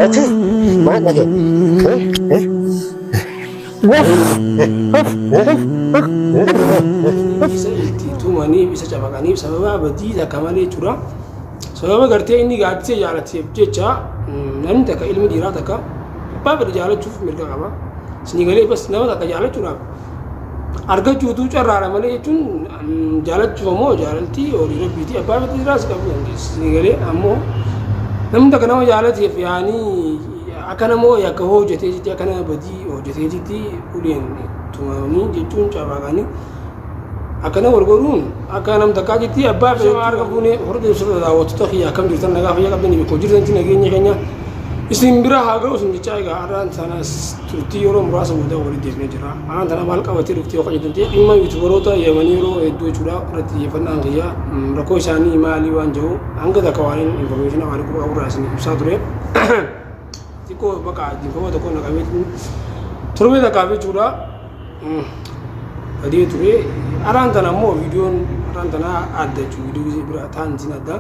أتي ما نجي Bisa tumanii bisa cabaqanii sababa badiidha kamalee jira. Sababa gartee inni gaaddisee jaalateef jecha namni takka ilmi dhiiraa takka abbaa fedhe jaalachuuf mirga qaba. Isinii galee bas nama takka jaalachuudhaaf argachuutu carraadha malee jechuun jaalachuuf ammoo jaalaltii horii rabbiitii abbaa fedhe dhiiraas qabu dandeessi. Isinii galee ammoo namni takka nama jaalateef yaanii akka namoo yakka hojjetee jirti akka nama badii hojjetee jirti uleen tumanii jechuun cabaqanii akkana walgoruun akka nam takkaa jirti abbaa fi harka fuunee hordeessota daawwattoota kiyya akkam jirtan nagaa fayyaa qabdanii bakka jirtanti nageenya keenya isin bira haa ga'u isin jechaa egaa har'aan sanas turtii yeroo muraasa booda walitti deemnee jira har'aan tana maal qabatee dhuftee yoo qajeeltee dhimma yuutubaroota yemanii yeroo hedduu jechuudha irratti xiyyeeffannaan kiyya rakkoo isaanii maalii waan jiru hanga takka waan information waan qaburraa isin ibsaa ture xiqqoo bakka dinfama tokko naqamee torbee takkaaf jechuudha adii ture har'aan tana ammoo viidiyoon har'aan tana adda jechuudha viidiyoo gisee bira ta'an isin adda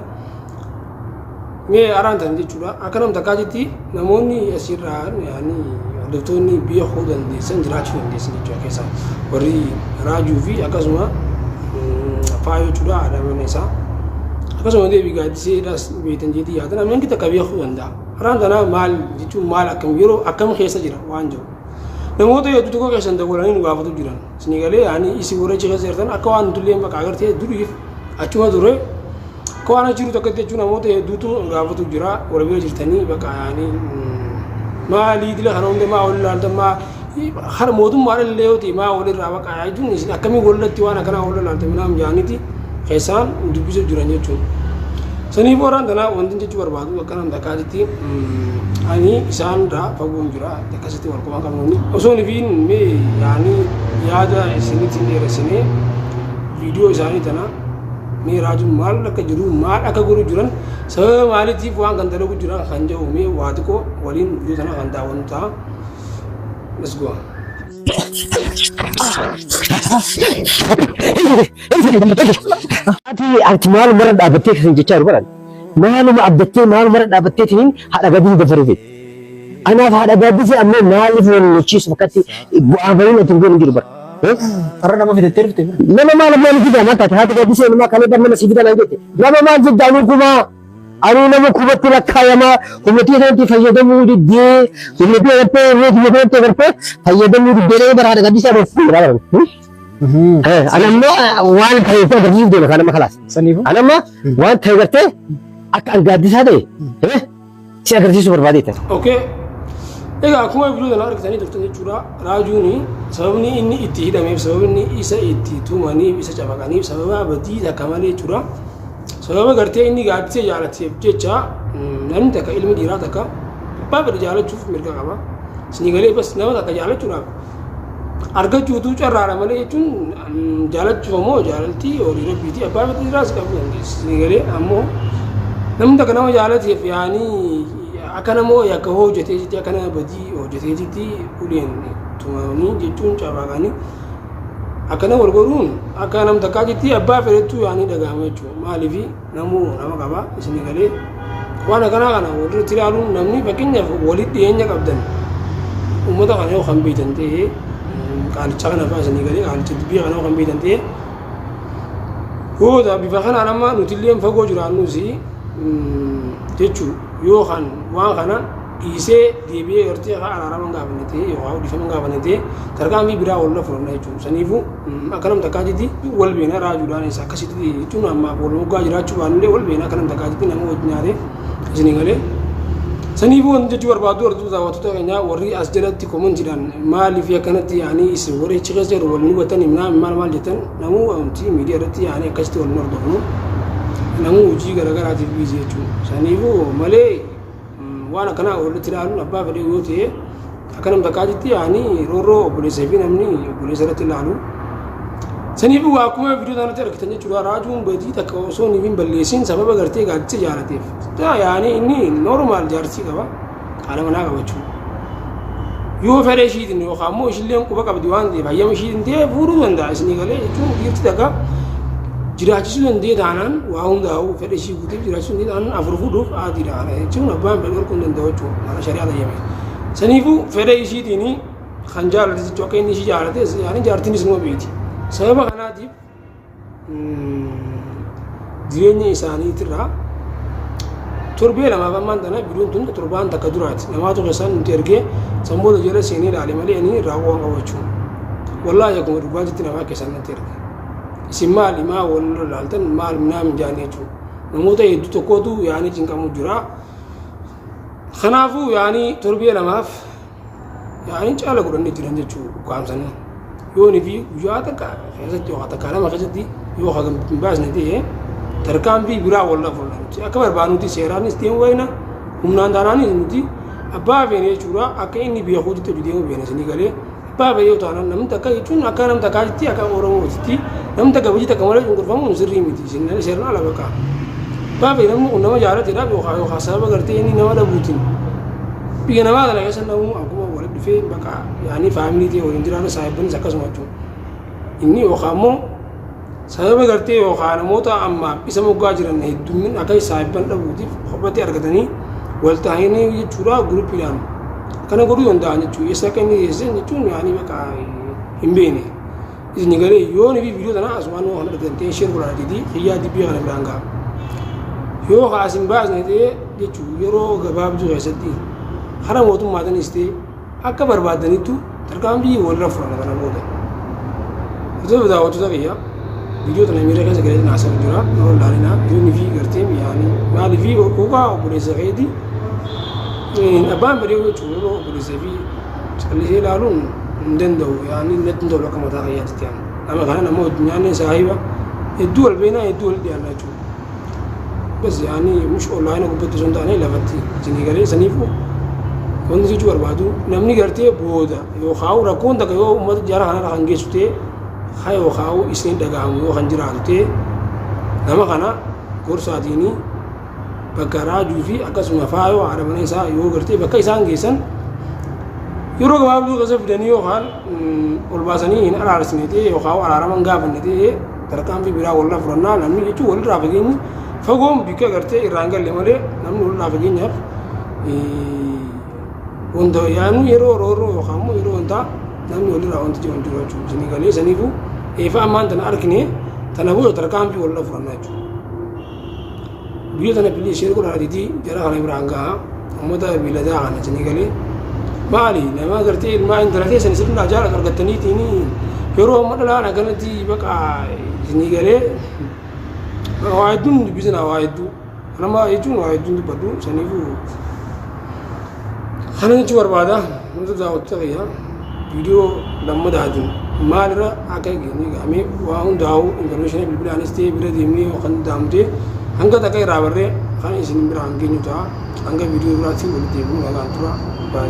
mee har'aan tana jechuudha akka nam takkaa jetti namoonni asirraa yaanii hordoftoonni biyya hoo dandeessan jiraachuu dandeessan jechuudha keessa warri raajuu fi akkasuma faayoo jechuudha aadaa mana isaa akkasuma deebii gaaddiseedhaas beektan jeetii yaadan ameen takka biyya hoo danda'a har'aan tana maal jechuun maal akkam yeroo akkam keessa jira waan jiru namoota hedduu tokko keessan dabalanii nu gaafatu jiran isinii galee yaanii isi warra achi keessa jirtan akka waan nutullee bakka agartee duriif achuma ture akka waan achi jiru tokkotti jechuun namoota hedduutu gaafatu jira warra bira jirtanii bakka yaanii maalii dila kana hundee maa wal ilaaltan maa har mootummaadha illee yoo ta'e maa walirraa bakka jechuun isin akkamiin wallatti waan akkanaa wal ilaaltan minaam jaaniiti keessaan dubbisuu jiran jechuun saniif warraan tanaa wanti jechuu barbaadu akka nam takkaatitti ani isaan irraa fagoon jira akkasitti wal quban qabnoonni osoo nifiin mee yaanii yaada isinitti dheeressinee viidiyoo isaanii tana mee raajuun maal akka jiru maal akka godhu jiran sababa maaliitiif waan kan dalagu jiran kan jedhu mee waa xiqqoo waliin viidiyoo tana kan daawwannu ta'a. Let's go. Ati maal mara dhaabattee kan jechaa jiru baran maaluma abdattee maal mara dhaabattee tiniin haadha gadii dafaruufi anaaf haadha gaddise ammoo maaliif wal nuchiisu fakkatti bu'aa bahin ati hin jiru bara Karena nama fidetter fite. nama maal maal fida mata haadha gaddise nama kan damma si fida nan jette nama maal jiddaanu kuma ani nama kubatti lakkaayama humati sanatti fayyadamuu diddee humati gartee reetii gartee gartee fayyadamuu diddee bara haadha gaddise ammoo baran أنا ما وان كان يقدر يجيب أنا ما خلاص أنا ما وان تقدر أكان قادس هذا إيه شيء أقدر يسوي بربادي ترى أوكي إيه أكون أقول أنا أركض أني دكتور جورا راجوني سببني إني إتيه دمي سببني إيسا إتيه توماني إيسا جابكاني سببا بدي ذا كمالي جورا سببا قرتي إني قادس جالتي بجيتشا نم تكا علم ديرا تكا بابا رجالة شوف مركا كما سنيغالي بس نما تكا جالة جورا argachuutu carraadha malee jechuun jaalachuuf ammoo jaalaltii horii rabbiitii abbaa fedhe dhiiraas qabu dandeessi galee ammoo namni takka nama jaalateef yaanii akka namoo yakka hojjetee jirti akka nama badii hojjetee jirti uleen tumanii jechuun cabaqanii akkana wal godhuun akka nam takkaa jirti abbaa fedhettu yaanii dhagahama jechuudha maaliifi namuu nama qaba isinii galee waan akkanaa kana walirratti ilaaluun namni fakkeenyaaf walitti dhiyeenya qabdan uummata kana yoo kan beektan ta'ee qaalicha kana fa'aa isinii galee qaalicha biyya kana kan beektan ta'e hooda bifa kanaan amma nuti illee fagoo jiraannus jechuun yoo kan waan kana dhiisee deebi'ee gartee haa araaraman gaafanne ta'e yookaan hojjefaman gaafanne ta'e tarkaanfii biraa walirra fudhanna jechuudha saniifuu akka nam takkaa jirti wal beena raajuudhaan isa akkasitti jechuun amma wal moggaa jiraachuu baanullee wal beena akka nam takkaa jirti nama wajjin nyaatee isinii galee saniifuu wanti jechuu barbaadu warri daawwattoota keenyaa warri as jalatti komantiidhaan maaliif akkanatti yaanii isin warri achi keessa jiru wal hubatanii maal maal jettan namuu wanti miidiyaa irratti yaanii akkasitti wal hordofnu namuu hojii garaagaraatiif biizii jechuudha saniifuu malee waan akkanaa walitti ilaaluun abbaa fedhe yoo ta'e akka nam takkaa jirti yaanii roorroo obboleessaa fi namni obboleessa irratti ilaalu saniifuu akkuma viidiyoo kanatti argitan jechuudha raajuun badii takka osoo hin balleessin sababa gartee gaaddisa jaalateef yaanii inni noormaal jaarsii qaba haala manaa qaba jechuudha yoo fedhe ishiitiin yookaan immoo ishilleen quba qabdi waan ta'eef hayyama ishiitiin ta'e fuudhuu danda'a isinii galee jechuun dhiirti takka jiraachisu dandee taanaan waa hundaa'u fedha ishii guuteef jiraachisuu dandee taanaan afur fuudhuuf aadiidha kana jechuun abbaan fedha dhorkuu hin danda'u jechuudha mana shari'aata jeme saniifuu fedha ishiitiin kan jaalate jechuudha akka inni ishii jaalate yaani jaartiinis numa beeti sababa kanaatiif jireenya isaaniitirraa torbee lamaaf ammaan tana bidiyoon tun torbaan takka duraati namaatu keessaan nuti ergee samboota jala seenee ilaale malee inni irraa waan qabachuun wallaahi akkuma dubbaatitti namaa keessaan natti erge isin maali maa wal laaltan maal naam jaanii jechuudha namoota hedduu tokkootu yaanii cinqamu jira kanaafuu yaanii torbee lamaaf yaanii caala godhannee jiran jechuudha qaamsanii yoonii fi guyyaa takka keessatti yoo takka lama keessatti yoo hagam hin baasne ta'ee tarkaanfii biraa walla fuulanitti akka barbaanutti seeraanis deemu wayna humnaan taanaanis nuti abbaa feene jechuudha akka inni biyya kootitti hojii deemu beene isinii galee abbaa feene yoo taanaan namni takka jechuun akka namni takkaatti akka oromootitti namni takka hojii takka malee cunqurfamuun sirrii miti seeraan ala bakka abbaa feene namni kun nama jaalateedhaaf yookaan sababa gartee inni nama dhabuutiin biyya namaa kana keessa namuu akkuma walitti dhufee bakka yaanii faamilii ta'e waliin jiraatan saayibbanis akkasuma jechuudha inni yookaan immoo sababa gartee yookaan namoota amma isa moggaa jiran hedduun akka saayibban dhabuutiif kophatti argatanii wal ta'anii jechuudha guruppiidhaan kana godhuu danda'an jechuudha eessa akka inni geessan jechuun yaanii bakka hin beekne isin galee yoo ni viidiyoo tana asumaan waan argatanii sheer godhaatiiti xiyyaa dibbii kana biraan ga'a yoo kaasin baasne ta'e jechuudha yeroo gabaabduu keessatti hara mootummaatanis ta'e akka barbaadanitti tarkaanfii walirra furan kana booda otoo daawwattoota biyya video tana mira kan segala nasa jura no lalina yuni fi garte mi yani mali fi ko ka obulese redi abban bari ko chulo obulese fi salli lalun ndendo yani net ndo kama ta ya tiyan ama kana namo nyane sahiba edul bena edul dia na chu bas yani mush online ko betu sonda ne lavati jini gare sanifu kon ji juar badu namni garte boda yo khawra kon daga yo ummat jara hana rangesute hayo khaw isin dagamu yo khanjiraate nama kana gorsaadini bakaraaju fi akasuma faayo arabana isa yo garte bakka isaan geesan yoro gabaabdu qasa fidani yo khan ulbaasani in araarsnete yo khaw araaraman gaafanete tarkaan fi biraa walla furanna namni jechu wal raafagini fagoom bika garte irangalle male namni wal raafaginyaf wanda yaanu yero roro yo khamu yero wanda namni wal raawante jiran jiru jini galee sanifu efa amman tan arkine tanabu tarkaan fi walla furanna jechu biyo tana pili sheer ko raditi jara kana ibranga amada bilada kana jini galee maali nama garte ilma indrate san sirna jara argatani tini yoro madala na ganati baka jini galee waidun bizna waidu nama ejun waidun badu sanifu hanan ci warbada mun da wata ya video lamma da hajin malira aka gini game wa hun dawo international bilbil aneste bila dimni wa kan damde hanga ta kai rabarre kan isin bira hangin ta hanga video rati wal debu na gantura bye